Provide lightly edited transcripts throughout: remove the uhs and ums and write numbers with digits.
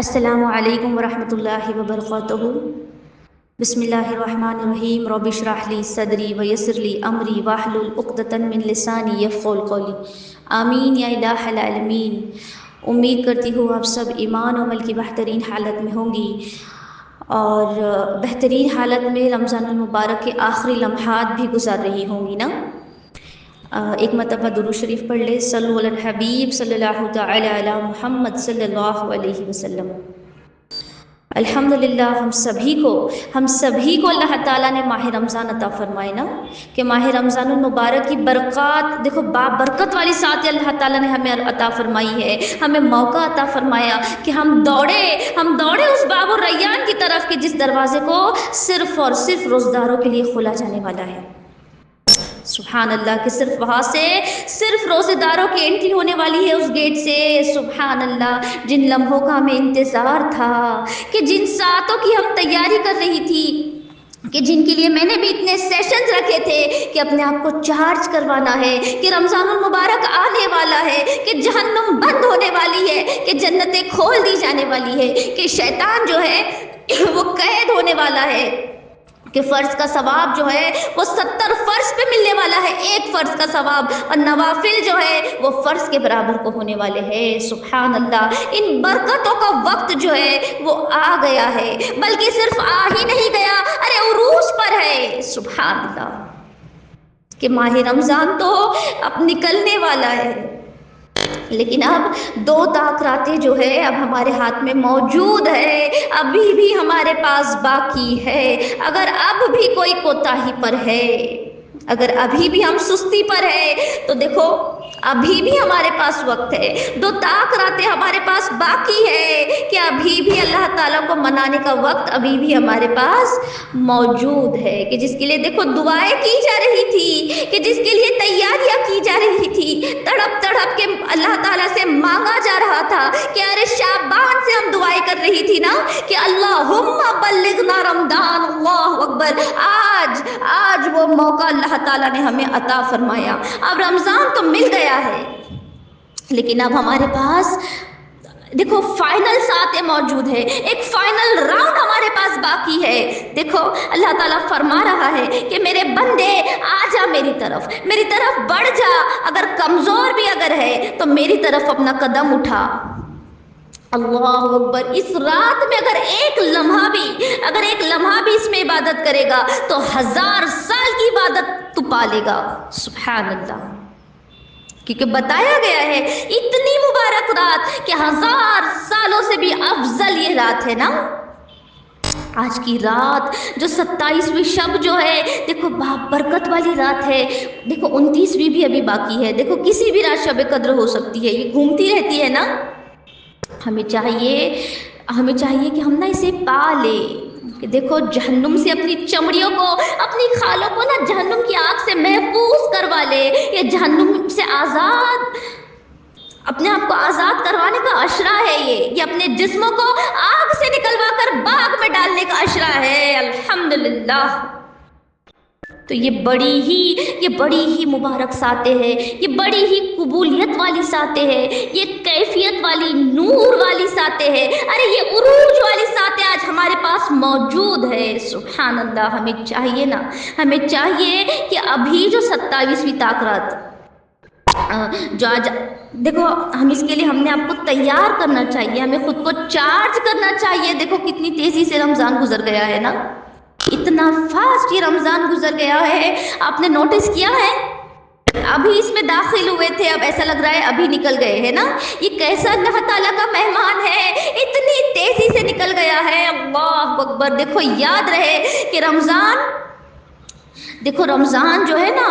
السلام علیکم ورحمۃ اللہ وبرکاتہ۔ بسم اللہ الرحمن الرحیم۔ رب اشرح لی صدری ویسر لی امری واحلل عقدۃ من لسانی یفقهوا قولی۔ آمین یا الہ العالمین۔ امید کرتی ہوں آپ سب ایمان و عمل کی بہترین حالت میں ہوں گی اور بہترین حالت میں رمضان المبارک کے آخری لمحات بھی گزار رہی ہوں گی نا۔ ایک مرتبہ درود شریف پڑھ لے، صلو علی الحبیب صلی اللہ تعالی علی محمد صلی اللہ علیہ وسلم۔ الحمدللہ ہم سبھی کو اللہ تعالیٰ نے ماہ رمضان عطا فرمائے نا، کہ ماہ رمضان المبارک کی برکات دیکھو، برکت والی ساتھ اللہ تعالیٰ نے ہمیں عطا فرمائی ہے، ہمیں موقع عطا فرمایا کہ ہم دوڑے اس باب الریان کی طرف کہ جس دروازے کو صرف اور صرف روزداروں کے لیے کھولا جانے والا ہے۔ سبحان اللہ، کہ صرف وہاں سے صرف روزے داروں کی انٹری ہونے والی ہے اس گیٹ سے۔ سبحان اللہ، جن لمحوں کا ہمیں انتظار تھا، کہ جن ساعتوں کی ہم تیاری کر رہی تھی، کہ جن کے لیے میں نے بھی اتنے سیشنز رکھے تھے کہ اپنے آپ کو چارج کروانا ہے، کہ رمضان المبارک آنے والا ہے، کہ جہنم بند ہونے والی ہے، کہ جنتیں کھول دی جانے والی ہے، کہ شیطان جو ہے وہ قید ہونے والا ہے، کہ فرض کا ثواب جو ہے وہ 70 فرض پہ ملنے والا ہے، ایک فرض کا ثواب، اور نوافل جو ہے وہ فرض کے برابر کو ہونے والے ہیں۔ سبحان اللہ، ان برکتوں کا وقت جو ہے وہ آ گیا ہے، بلکہ صرف آ ہی نہیں گیا، ارے عروج پر ہے۔ سبحان اللہ، کہ ماہ رمضان تو اب نکلنے والا ہے، لیکن اب 2 طاق راتیں جو ہے اب ہمارے ہاتھ میں موجود ہے، ابھی بھی ہمارے پاس باقی ہے۔ اگر اب بھی کوئی کوتاہی پر ہے، اگر ابھی بھی ہم سستی پر ہے، تو دیکھو ابھی بھی ہمارے پاس وقت ہے، 2 طاق راتیں ہمارے پاس باقی ہے، کہ ابھی بھی اللہ تعالیٰ کو منانے کا وقت ابھی بھی ہمارے پاس موجود ہے، کہ جس کے لیے دیکھو دعائیں کی جا رہی تھی، کہ جس کے لیے تیاریاں کی جا رہی تھی، تڑپ کے اللہ تعالیٰ سے مانگا جا رہا تھا، کہ ارے شعبان سے ہم دعائیں کر رہی تھی نا، کہ اللہم بلغنا رمضان، اللہ اکبر، آج وہ موقع اللہ تعالیٰ نے ہمیں عطا فرمایا۔ اب رمضان تو مل گیا ہے، لیکن اب ہمارے پاس دیکھو فائنل ساتیں موجود ہے، ایک فائنل راؤنڈ ہمارے پاس باقی ہے۔ دیکھو اللہ تعالیٰ فرما رہا ہے کہ میرے بندے آ جا میری طرف بڑھ جا، اگر کمزور بھی اگر ہے تو میری طرف اپنا قدم اٹھا۔ اللہ اکبر، اس رات میں اگر ایک لمحہ بھی اس میں عبادت کرے گا تو 1000 سال کی عبادت تو پالے گا۔ سبحان اللہ، کیونکہ بتایا گیا ہے اتنی مبارک رات کہ 1000 سالوں سے بھی افضل یہ رات ہے نا۔ آج کی رات جو 27ویں شب جو ہے، دیکھو برکت والی رات ہے، دیکھو 29ویں بھی ابھی باقی ہے، دیکھو کسی بھی رات شب قدر ہو سکتی ہے، یہ گھومتی رہتی ہے نا۔ ہمیں چاہیے کہ ہم نا اسے پا لیں، کہ دیکھو جہنم سے اپنی چمڑیوں کو، اپنی کھالوں کو نا جہنم کی آگ سے محفوظ کروا لے، یہ جہنم سے اپنے آپ کو آزاد کروانے کا اشرا ہے، یہ اپنے جسموں کو آگ سے نکلوا کر باغ میں ڈالنے کا اشرا ہے۔ الحمدللہ، تو یہ بڑی ہی مبارک ساتیں ہیں، یہ بڑی ہی قبولیت والی ساتیں ہیں، یہ کیفیت والی نور والی ساتیں ہیں، ارے یہ عروج والی ساتیں آج ہمارے پاس موجود ہے۔ سبحان اللہ، ہمیں چاہیے کہ ابھی جو 27ویں طاق رات جو آج، دیکھو ہم اس کے لیے ہم نے آپ کو تیار کرنا چاہیے، ہمیں خود کو چارج کرنا چاہیے۔ دیکھو کتنی تیزی سے رمضان گزر گیا ہے نا، اتنا فاسٹ یہ رمضان گزر گیا ہے، آپ نے نوٹس کیا ہے؟ ابھی اس میں داخل ہوئے تھے، اب ایسا لگ رہا ہے ابھی نکل گئے ہیں نا۔ یہ کیسا اللہ تعالیٰ کا مہمان ہے، اتنی تیزی سے نکل گیا ہے۔ اللہ اکبر، دیکھو یاد رہے کہ رمضان جو ہے نا،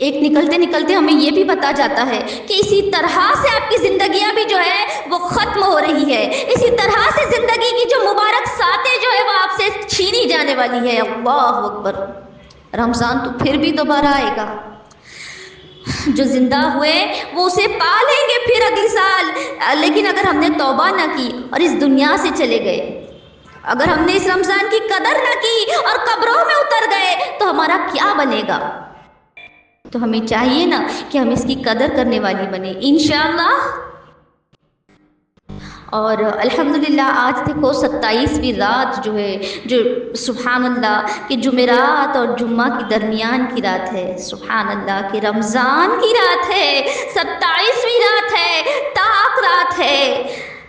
ایک نکلتے ہمیں یہ بھی بتا جاتا ہے کہ اسی طرح سے آپ کی زندگیاں بھی جو ہے وہ ختم ہو رہی ہے، اسی طرح سے زندگی کی جو مبارک ساتیں جو ہے وہ آپ سے چھینی جانے والی ہے۔ اللہ اکبر، رمضان تو پھر بھی دوبارہ آئے گا، جو زندہ ہوئے وہ اسے پا لیں گے پھر اگلی سال، لیکن اگر ہم نے توبہ نہ کی اور اس دنیا سے چلے گئے، اگر ہم نے اس رمضان کی قدر نہ کی اور قبروں میں اتر گئے تو ہمارا کیا بنے گا؟ تو ہمیں چاہیے نا کہ ہم اس کی قدر کرنے والی بنے، انشاءاللہ۔ اور الحمدللہ آج دیکھو 27ویں رات جو ہے، جو سبحان اللہ کہ جمعرات اور جمعہ کی درمیان کی رات ہے، سبحان اللہ کہ رمضان کی رات ہے، 27ویں رات ہے، طاق رات ہے۔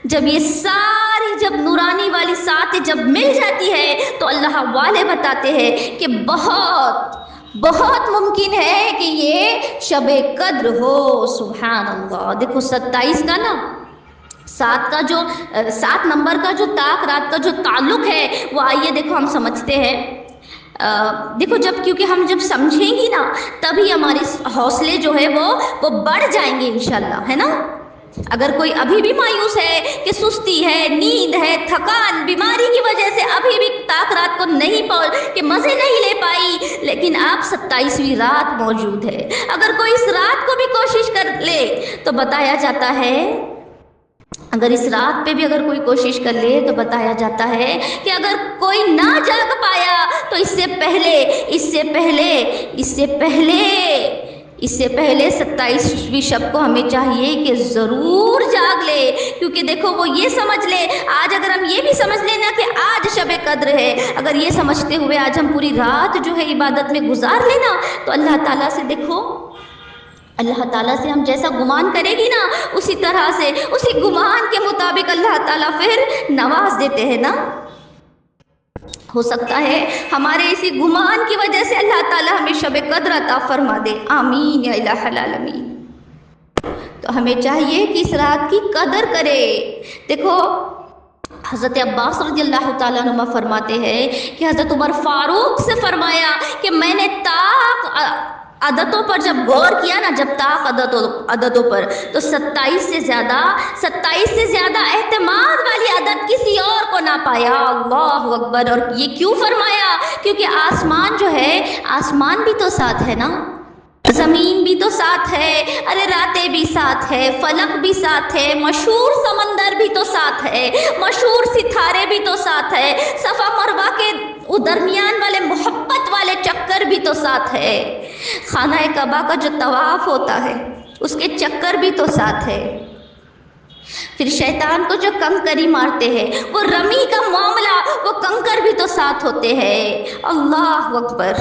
جب یہ ساری جب نورانی والی ساتیں جب مل جاتی ہے تو اللہ والے بتاتے ہیں کہ بہت بہت ممکن ہے کہ یہ شب قدر ہو۔ سبحان اللہ، دیکھو 27 کا نا، 7 نمبر کا جو طاق رات کا جو تعلق ہے وہ آئیے دیکھو ہم سمجھتے ہیں۔ دیکھو کیونکہ ہم جب سمجھیں گی نا تبھی ہمارے حوصلے جو ہے وہ بڑھ جائیں گے انشاءاللہ، ہے نا۔ اگر کوئی ابھی بھی مایوس ہے کہ سستی ہے، نیند ہے، تھکان، بیماری کی وجہ سے ابھی بھی طاق رات کو نہیں کہ مزے نہیں لے پائی، لیکن آپ 27ویں رات موجود ہے۔ اگر کوئی اس رات کو بھی کوشش کر لے تو بتایا جاتا ہے، اگر اس رات پہ بھی اگر کوئی کوشش کر لے تو بتایا جاتا ہے کہ اگر کوئی نہ جاگ پایا تو اس سے پہلے 27ویں شب کو ہمیں چاہیے کہ ضرور جاگ لے، کیونکہ دیکھو وہ یہ سمجھ لے، آج اگر ہم یہ بھی سمجھ لیں نا کہ آج شب قدر ہے، اگر یہ سمجھتے ہوئے آج ہم پوری رات جو ہے عبادت میں گزار لینا تو اللہ تعالیٰ سے دیکھو، اللہ تعالیٰ سے ہم جیسا گمان کرے گی نا اسی طرح سے، اسی گمان کے مطابق اللہ تعالیٰ پھر نواز دیتے ہیں نا۔ ہو سکتا ہے ہمارے اسی گمان کی وجہ سے اللہ تعالیٰ ہمیں شب قدر عطا فرما دے، آمین یا الہ العالمین۔ تو ہمیں چاہیے کہ اس رات کی قدر کرے۔ دیکھو حضرت عباس رضی اللہ تعالیٰ عنہ فرماتے ہیں کہ حضرت عمر فاروق سے فرمایا کہ میں نے طاق عددوں پر جب غور کیا نا، جب طاق عددوں پر، تو 27 سے زیادہ اعتماد والی عدد کسی اور کو نہ پایا۔ اللہ اکبر۔ اور یہ کیوں فرمایا؟ کیونکہ آسمان جو ہے، آسمان بھی تو ساتھ ہے نا، زمین بھی تو ساتھ ہے، ارے راتیں بھی ساتھ ہے، فلک بھی ساتھ ہے، مشہور سمندر بھی تو ساتھ ہے، مشہور ستارے بھی تو ساتھ ہے، صفا مروہ کے درمیان والے محبت والے چکر بھی تو ساتھ ہے، خانہ کعبہ کا جو طواف ہوتا ہے اس کے چکر بھی تو ساتھ ہے، پھر شیطان کو جو کنکری مارتے ہیں وہ رمی کا معاملہ، وہ کنکر بھی تو ساتھ ہوتے ہیں۔ اللہ اکبر۔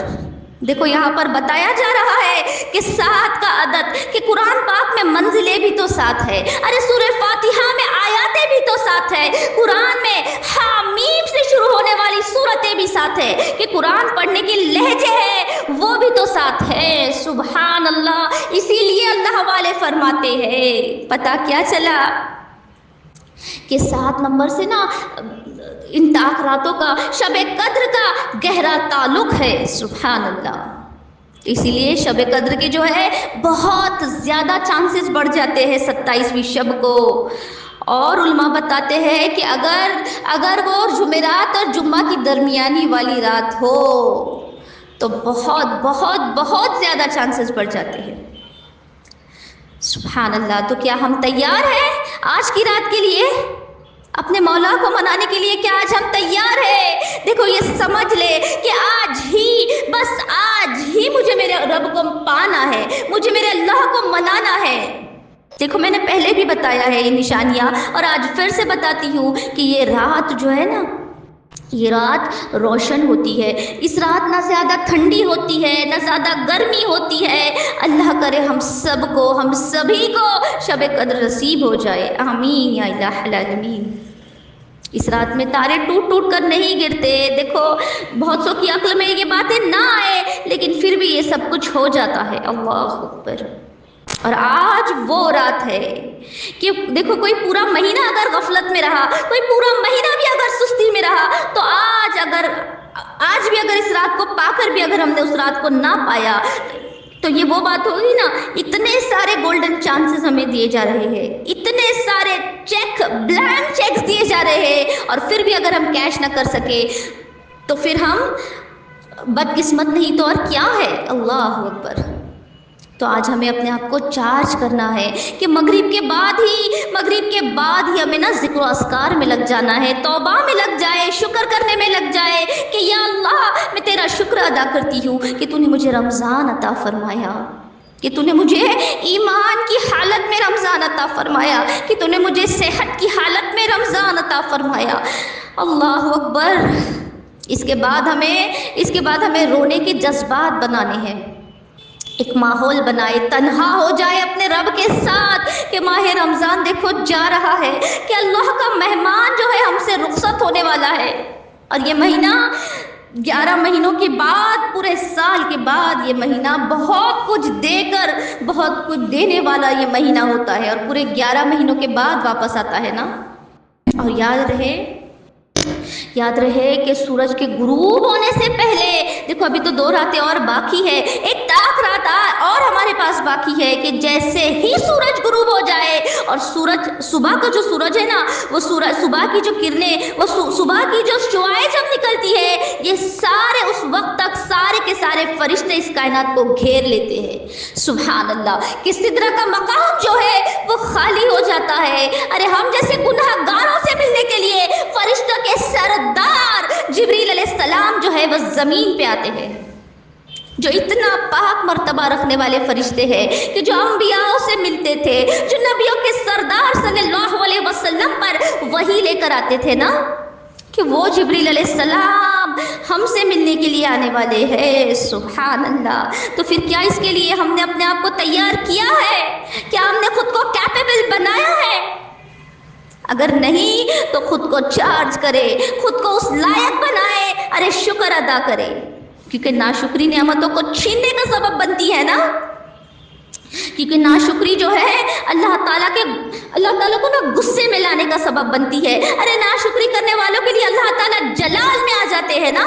دیکھو یہاں پر بتایا جا رہا ہے کہ 7 کا عدد، کہ قرآن پاک میں منزلیں بھی تو ساتھ ہے، ارے سورہ فاتحہ میں آیاتیں بھی تو ساتھ ہے، قرآن میں حامیم سے شروع ہونے والی سورتیں بھی ساتھ ہے، کہ قرآن پڑھنے کی لہجے ہے وہ بھی تو ساتھ ہے۔ سبحان اللہ۔ اسی لیے اللہ والے فرماتے ہیں، پتہ کیا چلا کہ 7 نمبر سے نا ان طاق راتوں کا، شب قدر کا گہرا تعلق ہے۔ سبحان اللہ۔ اسی لیے شب قدر کے جو ہے بہت زیادہ چانسز بڑھ جاتے ہیں 27ویں شب کو، اور علماء بتاتے ہیں کہ اگر وہ جمعرات اور جمعہ کی درمیانی والی رات ہو تو بہت بہت بہت زیادہ چانسز بڑھ جاتے ہیں۔ سبحان اللہ۔ تو کیا ہم تیار ہیں آج کی رات کے لیے؟ اپنے مولا کو منانے کے لیے کیا آج ہم تیار ہیں؟ دیکھو یہ سمجھ لے کہ آج ہی مجھے میرے رب کو پانا ہے، مجھے میرے اللہ کو منانا ہے۔ دیکھو میں نے پہلے بھی بتایا ہے یہ نشانیاں، اور آج پھر سے بتاتی ہوں کہ یہ رات جو ہے نا، یہ رات روشن ہوتی ہے، اس رات نہ زیادہ ٹھنڈی ہوتی ہے نہ زیادہ گرمی ہوتی ہے۔ اللہ کرے ہم سبھی کو شب قدر نصیب ہو جائے، آمین یا الہ العالمین۔ اس رات میں تارے ٹوٹ کر نہیں گرتے۔ دیکھو بہت سو کی عقل میں یہ باتیں نہ آئے، لیکن پھر بھی یہ سب کچھ ہو جاتا ہے۔ اللہ اکبر۔ اور آج وہ رات ہے کہ دیکھو کوئی پورا مہینہ اگر غفلت میں رہا، کوئی پورا مہینہ بھی اگر سستی میں رہا، تو آج بھی اگر اس رات کو پا کر بھی اگر ہم نے اس رات کو نہ پایا تو یہ وہ بات ہوگی نا، اتنے سارے گولڈن چانسز ہمیں دیے جا رہے ہیں، اتنے سارے بلینک چیکس دیے جا رہے ہیں، اور پھر بھی اگر ہم کیش نہ کر سکے تو پھر ہم بدقسمت نہیں تو اور کیا ہے۔ اللہ اکبر۔ تو آج ہمیں اپنے آپ کو چارج کرنا ہے کہ مغرب کے بعد ہی ہمیں نا ذکر و اذکار میں لگ جانا ہے، توبہ میں لگ جائے، شکر کرنے میں لگ جائے کہ یا اللہ میں تیرا شکر ادا کرتی ہوں کہ تو نے مجھے رمضان عطا فرمایا، کہ تو نے مجھے ایمان کی حالت میں رمضان عطا فرمایا، کہ تو نے مجھے صحت کی حالت میں رمضان عطا فرمایا۔ اللہ اکبر۔ اس کے بعد ہمیں رونے کے جذبات بنانے ہیں، ایک ماحول بنائے، تنہا ہو جائے اپنے رب کے ساتھ کہ ماہ رمضان دیکھو جا رہا ہے، کہ اللہ کا مہمان جو ہے ہم سے رخصت ہونے والا ہے، اور یہ مہینہ 11 مہینوں کے بعد، پورے سال کے بعد یہ مہینہ بہت کچھ دے کر بہت کچھ دینے والا یہ مہینہ ہوتا ہے، اور پورے 11 مہینوں کے بعد واپس آتا ہے نا۔ اور یاد رہے کہ سورج کے غروب ہونے سے پہلے، دیکھو ابھی تو 2 راتیں اور باقی ہے، ایک تاک رات اور ہمارے پاس باقی ہے، کہ جیسے ہی سورج غروب ہو جائے اور صبح کا جو سورج ہے نا، وہ صبح کی جو کرنیں، وہ صبح کی جو شعاعیں جب نکلتی ہے، یہ سارے اس وقت تک سارے کے سارے فرشتے اس کائنات کو گھیر لیتے ہیں۔ سبحان اللہ، کہ سدرہ کا مقام جو ہے وہ خالی ہو جاتا ہے۔ ارے ہم جیسے گناہ گاروں سے ملنے کے لیے فرشتوں کے سردار جبریل علیہ السلام جو ہے وہ زمین پہ آتے ہیں، جو اتنا پاک مرتبہ رکھنے والے فرشتے ہیں، کہ جو انبیاء سے ملتے تھے، جو نبیوں کے سردار صلی اللہ علیہ وسلم پر وحی لے کر آتے تھے نا، کہ وہ جبریل علیہ السلام ہم سے ملنے کے لیے آنے والے ہیں۔ سبحان اللہ۔ تو پھر کیا اس کے لیے ہم نے اپنے آپ کو تیار کیا ہے؟ کیا ہم نے خود کو کیپیبل بنایا ہے؟ اگر نہیں تو خود کو چارج کرے، خود کو اس لائق بنائے، ارے شکر ادا کرے، کیونکہ ناشکری نعمتوں کو چھیننے کا سبب بنتی ہے نا۔ کیونکہ ناشکری جو ہے اللہ تعالیٰ کو نا غصے میں لانے کا سبب بنتی ہے۔ ارے ناشکری کرنے والوں کے لیے اللہ تعالیٰ جلال میں آ جاتے ہیں نا۔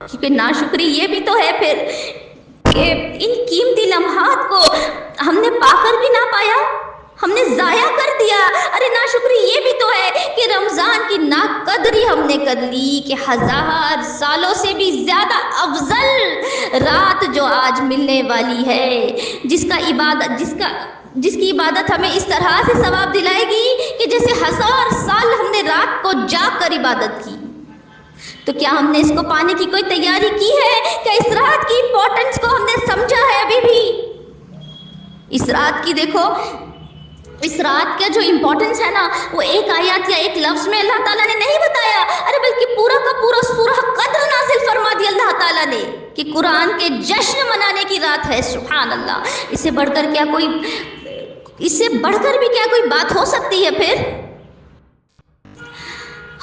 کیونکہ ناشکری یہ بھی تو ہے پھر کہ ان قیمتی لمحات کو ہم نے پا کر بھی نہ پایا، ہم نے ضائع کر دیا۔ ارے ناشکری یہ بھی تو ہے کہ رمضان کی ناقدری ہم نے کر لی، کہ 1000 سالوں سے بھی زیادہ افضل رات جو آج ملنے والی ہے، جس کی عبادت ہمیں اس طرح سے ثواب دلائے گی کہ جیسے 1000 سال ہم نے رات کو جاگ کر عبادت کی۔ تو کیا ہم نے اس کو پانے کی کوئی تیاری کی ہے؟ کیا اس رات کی امپورٹنس کو ہم نے سمجھا ہے؟ ابھی بھی اس رات کی دیکھو، اس رات کا جو امپورٹنس ہے نا، وہ ایک آیات یا ایک لفظ میں اللہ تعالیٰ نے نہیں بتایا، ارے بلکہ پورا کا پورا سورہ قدر نازل فرما دیا اللہ تعالیٰ نے، کہ قرآن کے جشن منانے کی رات ہے۔ سبحان اللہ۔ اس سے بڑھ کر بھی کیا کوئی بات ہو سکتی ہے؟ پھر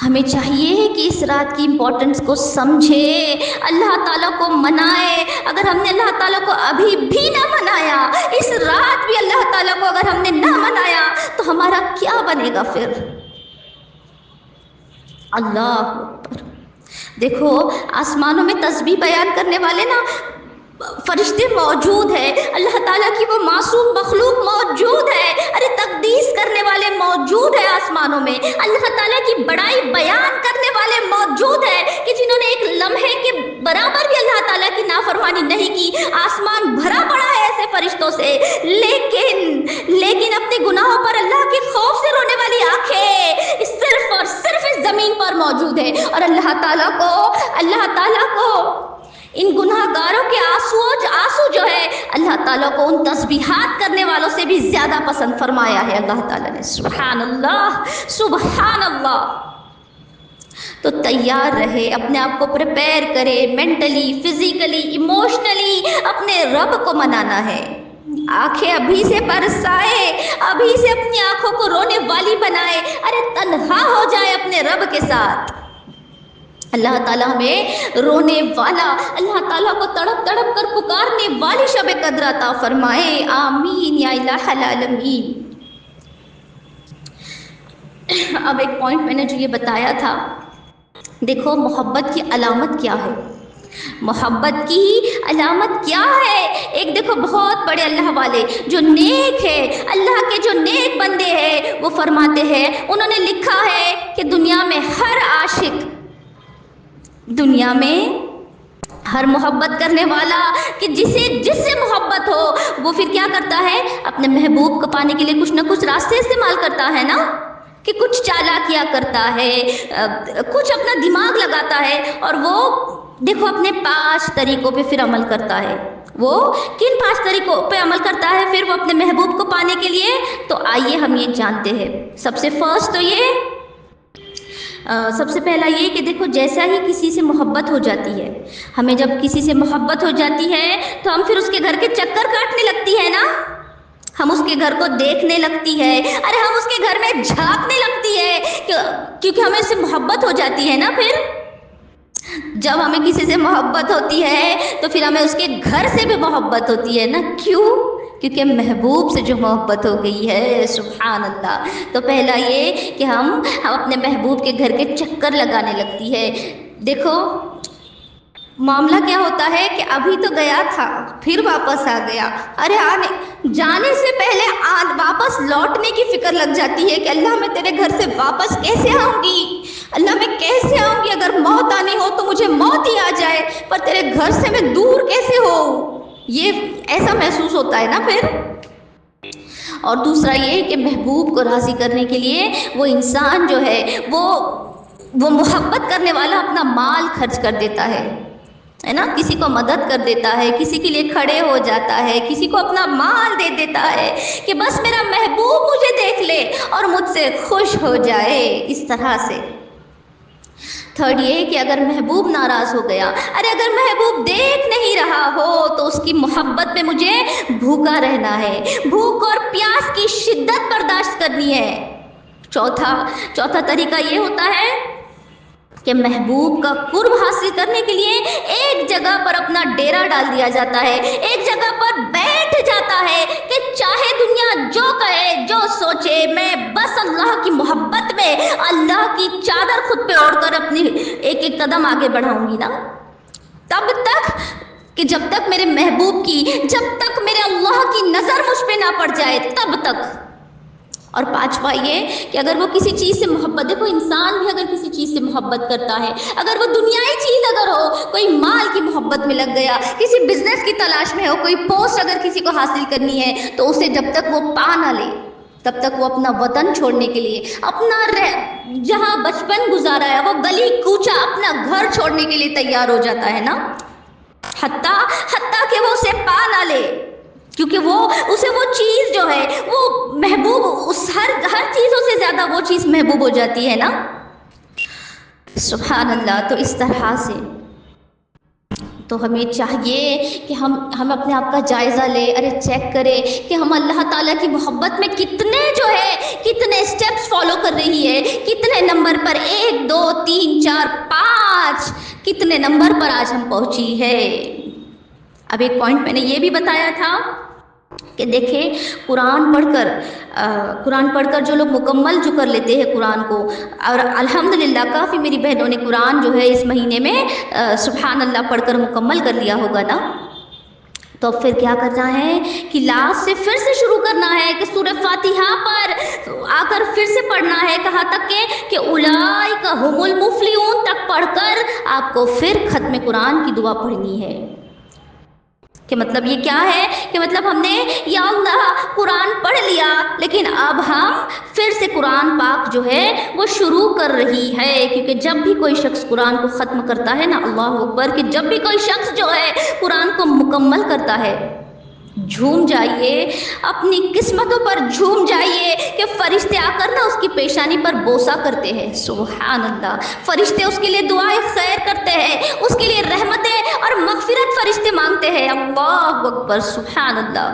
ہمیں چاہیے کہ اس رات کی امپورٹنس کو سمجھے، اللہ تعالیٰ کو منائے۔ اگر ہم نے اللہ تعالیٰ کو ابھی بھی نہ منایا، اس رات بھی اللہ تعالیٰ کو اگر ہم نے نہ منایا، تو ہمارا کیا بنے گا پھر؟ اللہ اکبر۔ دیکھو آسمانوں میں تسبیح بیان کرنے والے نا فرشتے موجود ہیں، اللہ تعالیٰ کی وہ معصوم مخلوق موجود ہے، ارے تقدیس کرنے والے موجود ہیں آسمانوں میں، اللہ تعالیٰ کی بڑائی بیان کرنے والے موجود ہیں، کہ جنہوں نے ایک لمحے کے برابر بھی اللہ تعالیٰ کی نافرمانی نہیں کی۔ آسمان بھرا پڑا ہے ایسے فرشتوں سے، لیکن اپنے گناہوں پر اللہ کے خوف سے رونے والی آنکھیں صرف اور صرف اس زمین پر موجود ہے، اور اللہ تعالیٰ کو ان گناہ گاروں کے آنسو جو ہے، اللہ تعالیٰ کو ان تسبیحات کرنے والوں سے بھی زیادہ پسند فرمایا ہے اللہ تعالیٰ نے۔ سبحان اللہ، سبحان اللہ۔ تو تیار رہے، اپنے آپ کو پریپیئر کرے، مینٹلی، فزیکلی، ایموشنلی اپنے رب کو منانا ہے۔ آنکھیں ابھی سے برسائے، ابھی سے اپنی آنکھوں کو رونے والی بنائے، ارے تنہا ہو جائے اپنے رب کے ساتھ۔ اللہ تعالیٰ ہمیں رونے والا، اللہ تعالیٰ کو تڑپ تڑپ کر پکارنے والی شب قدر عطا فرمائے، آمین یا الہ العالمین۔ اب ایک پوائنٹ میں نے جو یہ بتایا تھا، دیکھو محبت کی علامت کیا ہے، محبت کی علامت کیا ہے؟ ایک دیکھو بہت بڑے اللہ والے جو نیک ہے، اللہ کے جو نیک بندے ہیں، وہ فرماتے ہیں، انہوں نے لکھا ہے کہ دنیا میں ہر عاشق، دنیا میں ہر محبت کرنے والا، کہ جس سے محبت ہو، وہ پھر کیا کرتا ہے؟ اپنے محبوب کو پانے کے لیے کچھ نہ کچھ راستے استعمال کرتا ہے نا، کہ کچھ چالاکیاں کرتا ہے، کچھ اپنا دماغ لگاتا ہے، اور وہ دیکھو اپنے 5 طریقوں پہ پھر عمل کرتا ہے۔ وہ کن 5 طریقوں پہ عمل کرتا ہے پھر وہ اپنے محبوب کو پانے کے لیے؟ تو آئیے ہم یہ جانتے ہیں۔ سب سے فرسٹ تو سب سے پہلا یہ کہ دیکھو، جیسا ہی کسی سے محبت ہو جاتی ہے، ہمیں جب کسی سے محبت ہو جاتی ہے تو ہم پھر اس کے گھر کے چکر کاٹنے لگتی ہے نا، ہم اس کے گھر کو دیکھنے لگتی ہے، ارے ہم اس کے گھر میں جھانکنے لگتی ہے، کیونکہ ہمیں اس سے محبت ہو جاتی ہے نا۔ پھر جب ہمیں کسی سے محبت ہوتی ہے تو پھر ہمیں اس کے گھر سے بھی محبت ہوتی ہے نا۔ کیوں؟ کیونکہ محبوب سے جو محبت ہو گئی ہے، سبحان اللہ۔ تو پہلا یہ کہ ہم اپنے محبوب کے گھر کے چکر لگانے لگتی ہے۔ دیکھو معاملہ کیا ہوتا ہے کہ ابھی تو گیا تھا پھر واپس آ گیا، ارے جانے سے پہلے واپس لوٹنے کی فکر لگ جاتی ہے کہ اللہ میں تیرے گھر سے واپس کیسے آؤں گی، اللہ میں کیسے آؤں گی، اگر موت آنی ہو تو مجھے موت ہی آ جائے، پر تیرے گھر سے میں دور کیسے ہوں، یہ ایسا محسوس ہوتا ہے نا پھر۔ اور دوسرا یہ کہ محبوب کو راضی کرنے کے لیے وہ انسان جو ہے وہ محبت کرنے والا اپنا مال خرچ کر دیتا ہے نا، کسی کو مدد کر دیتا ہے، کسی کے لیے کھڑے ہو جاتا ہے، کسی کو اپنا مال دے دیتا ہے کہ بس میرا محبوب مجھے دیکھ لے اور مجھ سے خوش ہو جائے، اس طرح سے۔ تھرڈ یہ کہ اگر محبوب ناراض ہو گیا، ارے اگر محبوب دیکھ نہیں رہا ہو تو اس کی محبت میں مجھے بھوکا رہنا ہے، بھوک اور پیاس کی شدت برداشت کرنی ہے۔ چوتھا طریقہ یہ ہوتا ہے کہ محبوب کا قرب حاصل کرنے کے لیے ایک جگہ پر اپنا ڈیرا ڈال دیا جاتا ہے، ایک جگہ پر بیٹھ جاتا ہے کہ چاہے دنیا جو کہے جو سوچے، میں بس اللہ کی محبت میں اللہ کی چادر خود پہ اوڑھ کر اپنی ایک قدم آگے بڑھاؤں گی نا، تب تک کہ جب تک میرے محبوب کی، جب تک میرے اللہ کی نظر مجھ پہ نہ پڑ جائے تب تک۔ اور پانچواں یہ کہ اگر وہ کسی چیز سے محبت، دیکھو انسان بھی اگر کسی چیز سے محبت کرتا ہے، اگر وہ دنیائی چیز اگر ہو، کوئی مال کی محبت میں لگ گیا، کسی بزنس کی تلاش میں ہو، کوئی پوسٹ اگر کسی کو حاصل کرنی ہے، تو اسے جب تک وہ پا نہ لے تب تک وہ اپنا وطن چھوڑنے کے لیے، اپنا جہاں بچپن گزارا ہے، وہ گلی کوچا، اپنا گھر چھوڑنے کے لیے تیار ہو جاتا ہے نا، حتیٰ کہ وہ اسے پا نہ لے، کیونکہ اسے وہ چیز جو ہے وہ محبوب، اس ہر چیزوں سے زیادہ وہ چیز محبوب ہو جاتی ہے نا، سبحان اللہ۔ تو اس طرح سے تو ہمیں چاہیے کہ ہم اپنے آپ کا جائزہ لیں، ارے چیک کریں کہ ہم اللہ تعالیٰ کی محبت میں کتنے اسٹیپس فالو کر رہی ہے، کتنے نمبر پر، 1 2 3 4 5 کتنے نمبر پر آج ہم پہنچی ہے۔ اب ایک پوائنٹ میں نے یہ بھی بتایا تھا کہ دیکھیں قرآن پڑھ کر جو لوگ مکمل جو کر لیتے ہیں قرآن کو، اور الحمدللہ کافی میری بہنوں نے قرآن جو ہے اس مہینے میں سبحان اللہ پڑھ کر مکمل کر لیا ہوگا نا، تو پھر کیا کرنا ہے کہ لاسٹ سے پھر سے شروع کرنا ہے کہ سورہ فاتحہ پر آ کر پھر سے پڑھنا ہے، کہاں تک کہ اولئک ھم المفلحون تک پڑھ کر آپ کو پھر ختم قرآن کی دعا پڑھنی ہے۔ کہ مطلب یہ کیا ہے کہ مطلب ہم نے یا اللہ قرآن پڑھ لیا، لیکن اب ہم پھر سے قرآن پاک جو ہے وہ شروع کر رہی ہے، کیونکہ جب بھی کوئی شخص قرآن کو ختم کرتا ہے نا، اللہ اکبر، کہ جب بھی کوئی شخص جو ہے قرآن کو مکمل کرتا ہے، جھوم جائیے، اپنی قسمتوں پر جھوم جائیے کہ فرشتے آ کر نا اس کی پیشانی پر بوسہ کرتے ہیں، سبحان اللہ، فرشتے اس کے لیے دعائیں خیر کرتے ہیں، اس کے لیے رحمتیں اور مغفرت فرشتے مانگتے ہیں، اللہ اکبر، سبحان اللہ۔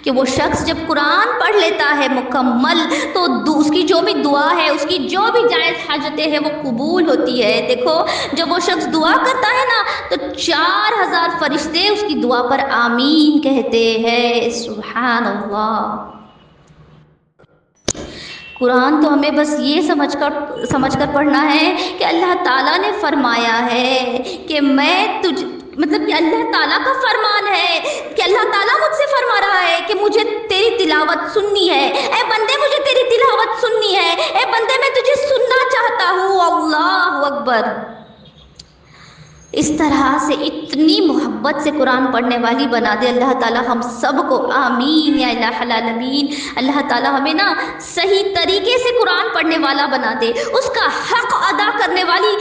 کہ وہ شخص جب قرآن پڑھ لیتا ہے مکمل تو اس کی جو بھی دعا ہے، اس کی جو بھی جائز حاجتیں ہیں وہ قبول ہوتی ہے۔ دیکھو جب وہ شخص دعا کرتا ہے نا تو 4000 فرشتے اس کی دعا پر آمین کہتے ہیں، سبحان اللہ۔ قرآن تو ہمیں بس یہ سمجھ کر پڑھنا ہے کہ اللہ تعالیٰ نے فرمایا ہے کہ مطلب کہ اللہ تعالیٰ کا فرمان ہے کہ اللہ تعالیٰ مجھ سے فرما رہا ہے کہ مجھے تیری تلاوت سننی ہے، اے بندے مجھے تیری تلاوت سننی ہے، اے بندے میں تجھے سننا چاہتا ہوں، اللہ اکبر۔ اس طرح سے اتنی محبت سے قرآن پڑھنے والی بنا دے اللہ تعالیٰ ہم سب کو، آمین یا الہ العالمین۔ اللہ تعالیٰ ہمیں نا صحیح طریقے سے قرآن پڑھنے والا بنا دے، اس کا حق ادا کرنے والی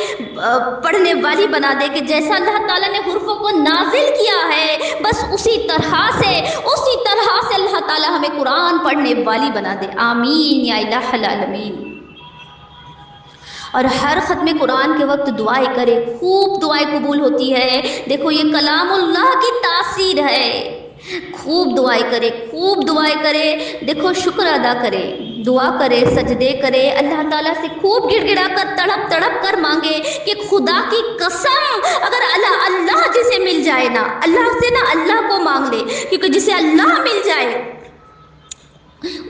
پڑھنے والی بنا دے، کہ جیسا اللہ تعالیٰ نے حروفوں کو نازل کیا ہے بس اسی طرح سے اللہ تعالیٰ ہمیں قرآن پڑھنے والی بنا دے، آمین یا الہ العالمین۔ اور ہر ختم قرآن کے وقت دعائیں کرے، خوب دعائیں قبول ہوتی ہے۔ دیکھو یہ کلام اللہ کی تاثیر ہے، خوب دعائیں کرے، خوب دعائیں کرے، دیکھو شکر ادا کرے، دعا کرے، سجدے کرے، اللہ تعالیٰ سے خوب گڑ گڑا کر تڑپ تڑپ کر مانگے کہ خدا کی قسم اگر اللہ جسے مل جائے نا، اللہ سے نا اللہ کو مانگ لے، کیونکہ جسے اللہ مل جائے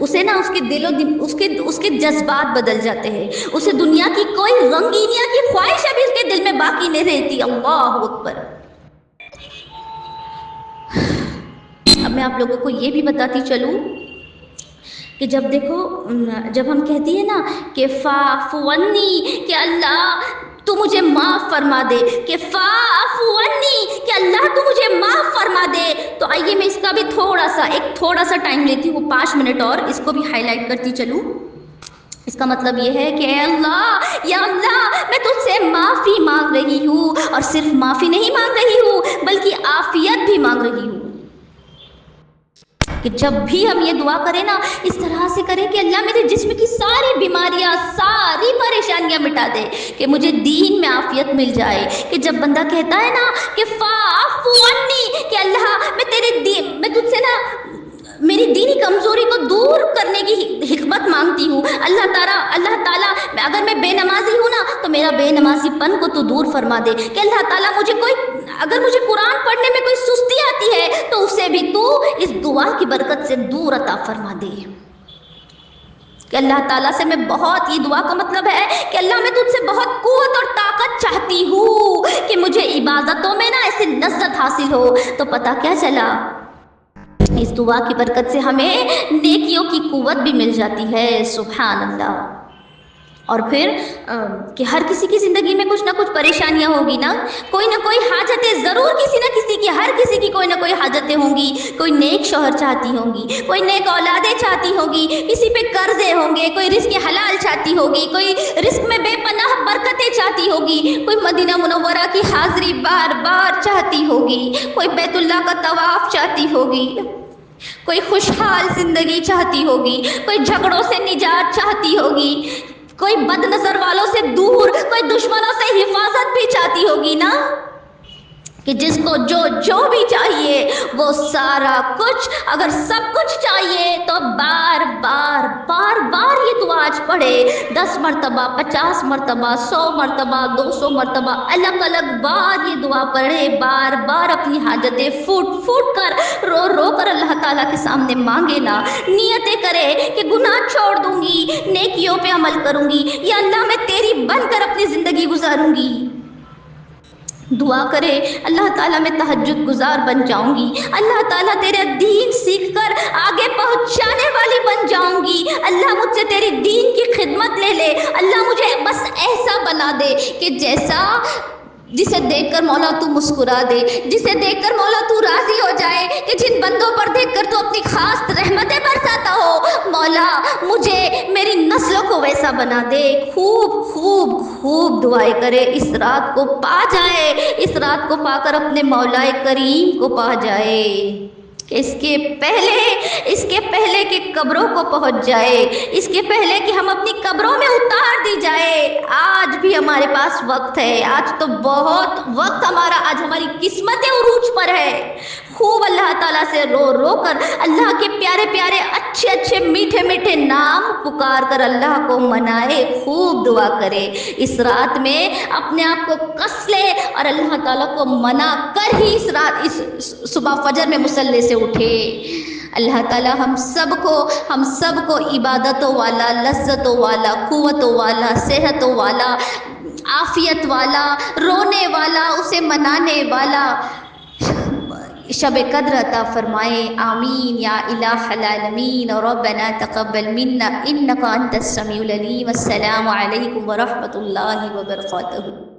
اسے نا اس کے دل و اس کے جذبات بدل جاتے ہیں، اسے دنیا کی کوئی غمگینیاں کی خواہش ابھی اس کے دل میں باقی نہیں رہتی۔ اللہ اکبر۔ اب میں آپ لوگوں کو یہ بھی بتاتی چلوں کہ جب دیکھو جب ہم کہتی ہیں نا کہ فاعف عنی، کہ اللہ تو مجھے معاف فرما دے، کہ فاعف عنی، کہ اللہ تو مجھے معاف فرما دے، تو آئیے میں اس کا بھی تھوڑا سا ٹائم لیتی ہوں، 5 منٹ اور اس کو بھی ہائی لائٹ کرتی چلوں۔ اس کا مطلب یہ ہے کہ اے اللہ، یا اللہ میں تجھ سے معافی مانگ رہی ہوں، اور صرف معافی نہیں مانگ رہی ہوں بلکہ عافیت بھی مانگ رہی ہوں، کہ جب بھی ہم یہ دعا کریں نا اس طرح سے کریں کہ اللہ میرے جسم کی ساری بیماریاں، ساری پریشانیاں مٹا دے، کہ مجھے دین میں عافیت مل جائے۔ کہ جب بندہ کہتا ہے نا کہ فاعف عنی، کہ اللہ میں تجھ سے نا میری دینی کمزوری کو دور کرنے کی حکمت مانگتی ہوں، اللہ تعالیٰ اگر میں بے نمازی ہوں نا تو میرا بے نمازی پن کو تو دور فرما دے، کہ اللہ تعالیٰ اگر مجھے قرآن پڑھنے میں کوئی سستی آتی ہے تو اسے بھی تو اس دعا کی برکت سے دور عطا فرما دے۔ کہ اللہ تعالیٰ سے میں بہت، یہ دعا کا مطلب ہے کہ اللہ میں تجھ سے بہت قوت اور طاقت چاہتی ہوں کہ مجھے عبادتوں میں نا ایسے لذت حاصل ہو۔ تو پتہ کیا چلا، اس دعا کی برکت سے ہمیں نیکیوں کی قوت بھی مل جاتی ہے، سبحان اللہ۔ اور پھر کہ ہر کسی کی زندگی میں کچھ نہ کچھ پریشانیاں ہوگی نا، کوئی نہ کوئی حاجتیں ضرور کسی نہ کسی کی، ہر کسی کی کوئی نہ کوئی حاجتیں ہوں گی، کوئی نیک شوہر چاہتی ہوں گی، کوئی نیک اولادیں چاہتی ہوگی، کسی پہ قرضے ہوں گے، کوئی رزق حلال چاہتی ہوگی، کوئی رزق میں بے پناہ برکتیں چاہتی ہوگی، کوئی مدینہ منورہ کی حاضری بار بار چاہتی ہوگی، کوئی بیت اللہ کا طواف چاہتی ہوگی، کوئی خوشحال زندگی چاہتی ہوگی، کوئی جھگڑوں سے نجات چاہتی ہوگی، کوئی بد نظر والوں سے دور، کوئی دشمنوں سے حفاظت بھی چاہتی ہوگی نا، کہ جس کو جو بھی چاہیے وہ سارا کچھ، اگر سب کچھ چاہیے تو بار بار یہ دعا آج پڑھے، 10 مرتبہ، 50 مرتبہ، 100 مرتبہ، 200 مرتبہ، الگ الگ بار یہ دعا پڑھے، بار بار اپنی حاجتیں پھوٹ کر، رو کر اللہ تعالیٰ کے سامنے مانگے نا، نیتیں کرے کہ گناہ چھوڑ دوں گی، نیکیوں پہ عمل کروں گی، یا اللہ میں تیری بن کر اپنی زندگی گزاروں گی۔ دعا کرے اللہ تعالیٰ میں تہجد گزار بن جاؤں گی، اللہ تعالیٰ تیرے دین سیکھ کر آگے پہنچانے والی بن جاؤں گی، اللہ مجھ سے تیری دین کی خدمت لے لے، اللہ مجھے بس ایسا بنا دے کہ جسے دیکھ کر مولا تو مسکرا دے، جسے دیکھ کر مولا تو راضی ہو جائے، کہ جن بندوں پر دیکھ کر تو اپنی خاص رحمتیں برساتا ہو، مولا مجھے میری نسلوں کو ویسا بنا دے۔ خوب دعائیں کرے، اس رات کو پا جائے، اس رات کو پا کر اپنے مولا کریم کو پا جائے، کہ اس کے پہلے کہ قبروں کو پہنچ جائے، اس کے پہلے کہ ہم اپنی قبروں میں اتار دی جائے۔ آج بھی ہمارے پاس وقت ہے، آج تو بہت وقت ہمارا، آج ہماری قسمتیں عروج پر ہے۔ خوب اللہ تعالیٰ سے رو کر اللہ کے پیارے پیارے اچھے میٹھے نام پکار کر اللہ کو منائے، خوب دعا کرے، اس رات میں اپنے آپ کو کس لے اور اللہ تعالیٰ کو منا کر ہی اس صبح فجر میں مصلی سے اٹھے۔ اللہ تعالیٰ ہم سب کو عبادتوں والا، لذتوں والا، قوتوں والا، صحتوں والا، عافیت والا، رونے والا، اسے منانے والا شب قدر عطا فرمائے، آمین یا الہ العالمین۔ ربنا تقبل منا انک انت السمیع العلیم۔ السلام علیکم ورحمۃ اللہ وبرکاتہ۔